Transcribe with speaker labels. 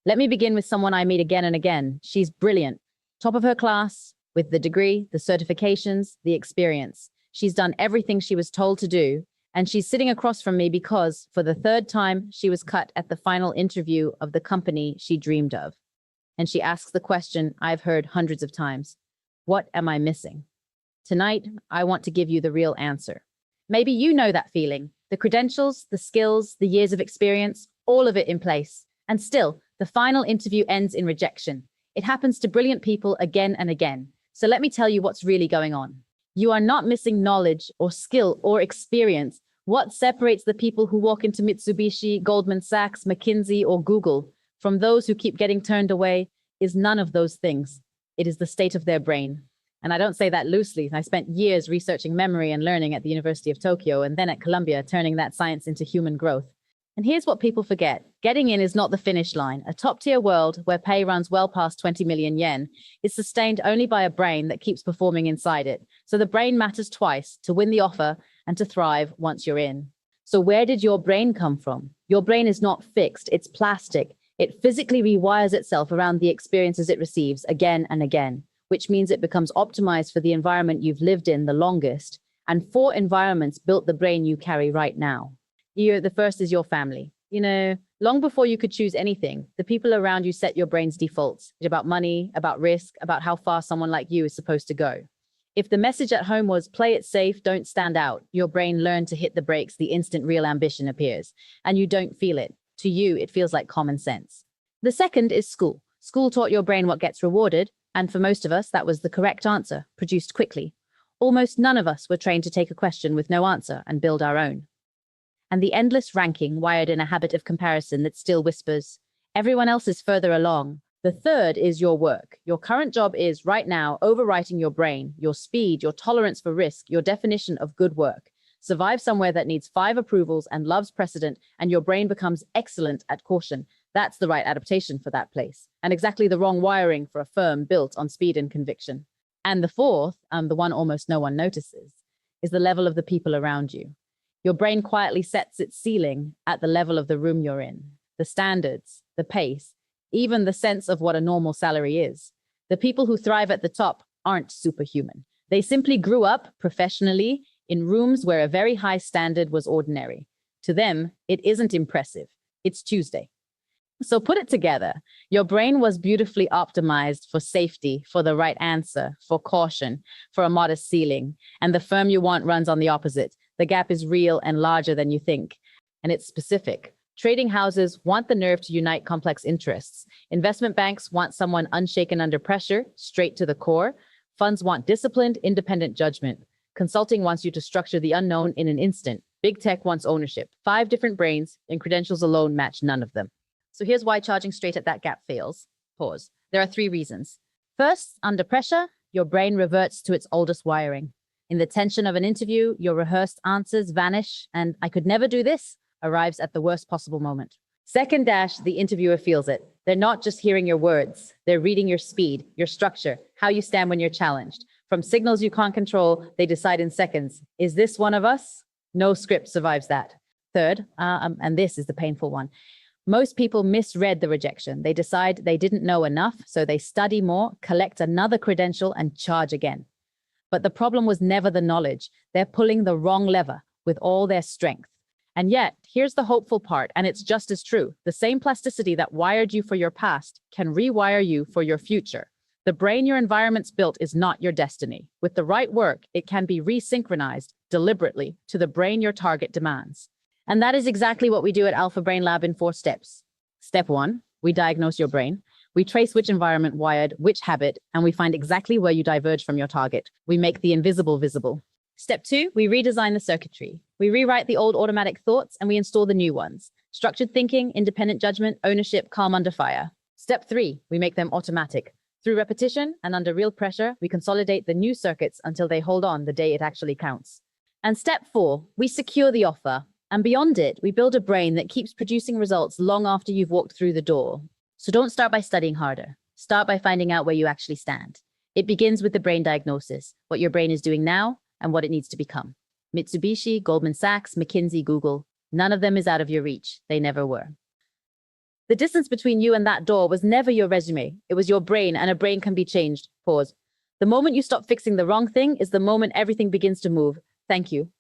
Speaker 1: Let me begin with someone I meet again and again. She's brilliant, top of her class, with the degree, the certifications, the experience. She's done everything she was told to do, and she's sitting across from me because, for the third time, she was cut at the final interview of the company she dreamed of. And she asks the question I've heard hundreds of times: what am I missing? Tonight, I want to give you the real answer. Maybe you know that feeling: the credentials, the skills, the years of experience, all of it in place. And still, the final interview ends in rejection. It happens to brilliant people again and again. So let me tell you what's really going on. You are not missing knowledge or skill or experience. What separates the people who walk into Mitsubishi, Goldman Sachs, McKinsey, or Google from those who keep getting turned away is none of those things. It is the state of their brain. And I don't say that loosely. I spent years researching memory and learning at the University of Tokyo and then at Columbia, turning that science into human growth. And here's what people forget. Getting in is not the finish line. A top-tier world where pay runs well past 20 million yen is sustained only by a brain that keeps performing inside it. So the brain matters twice: to win the offer and to thrive once you're in. So where did your brain come from? Your brain is not fixed, it's plastic. It physically rewires itself around the experiences it receives again and again, which means it becomes optimized for the environment you've lived in the longest. And 4 environments built the brain you carry right now. The first is your family. Long before you could choose anything, the people around you set your brain's defaults. It's about money, about risk, about how far someone like you is supposed to go. If the message at home was play it safe, don't stand out, your brain learned to hit the brakes the instant real ambition appears. And you don't feel it. To you, it feels like common sense. The second is school. School taught your brain what gets rewarded, and for most of us, that was the correct answer, produced quickly. Almost none of us were trained to take a question with no answer and build our own. And the endless ranking wired in a habit of comparison that still whispers, everyone else is further along. The third is your work. Your current job is, right now, overwriting your brain, your speed, your tolerance for risk, your definition of good work. Survive somewhere that needs 5 approvals and loves precedent, and your brain becomes excellent at caution. That's the right adaptation for that place, and exactly the wrong wiring for a firm built on speed and conviction. And the fourth, the one almost no one notices, is the level of the people around you. Your brain quietly sets its ceiling at the level of the room you're in, the standards, the pace, even the sense of what a normal salary is. The people who thrive at the top aren't superhuman. They simply grew up professionally in rooms where a very high standard was ordinary. To them, it isn't impressive. It's Tuesday. So put it together. Your brain was beautifully optimized for safety, for the right answer, for caution, for a modest ceiling. And the firm you want runs on the opposite. The gap is real and larger than you think. And it's specific. Trading houses want the nerve to unite complex interests. Investment banks want someone unshaken under pressure, straight to the core. Funds want disciplined, independent judgment. Consulting wants you to structure the unknown in an instant. Big tech wants ownership. 5 different brains, and credentials alone match none of them. So here's why charging straight at that gap fails. Pause. There are 3 reasons. First, under pressure, your brain reverts to its oldest wiring. In the tension of an interview, your rehearsed answers vanish, and "I could never do this" arrives at the worst possible moment. Second dash, the interviewer feels it. They're not just hearing your words. They're reading your speed, your structure, how you stand when you're challenged. From signals you can't control, they decide in seconds. Is this one of us? No script survives that. Third, and this is the painful one, most people misread the rejection. They decide they didn't know enough, so they study more, collect another credential, and charge again. But the problem was never the knowledge. They're pulling the wrong lever with all their strength. And yet, here's the hopeful part, and it's just as true. The same plasticity that wired you for your past can rewire you for your future. The brain your environment's built is not your destiny. With the right work, it can be resynchronized deliberately to the brain your target demands. And that is exactly what we do at Alpha Brain Lab in 4 steps. Step 1, we diagnose your brain. We trace which environment wired, which habit, and we find exactly where you diverge from your target. We make the invisible visible. Step 2, we redesign the circuitry. We rewrite the old automatic thoughts and we install the new ones. Structured thinking, independent judgment, ownership, calm under fire. Step 3, we make them automatic. Through repetition and under real pressure, we consolidate the new circuits until they hold on the day it actually counts. And step 4, we secure the offer. And beyond it, we build a brain that keeps producing results long after you've walked through the door. So don't start by studying harder. Start by finding out where you actually stand. It begins with the brain diagnosis, what your brain is doing now and what it needs to become. Mitsubishi, Goldman Sachs, McKinsey, Google, none of them is out of your reach. They never were. The distance between you and that door was never your resume. It was your brain, and a brain can be changed. Pause. The moment you stop fixing the wrong thing is the moment everything begins to move. Thank you.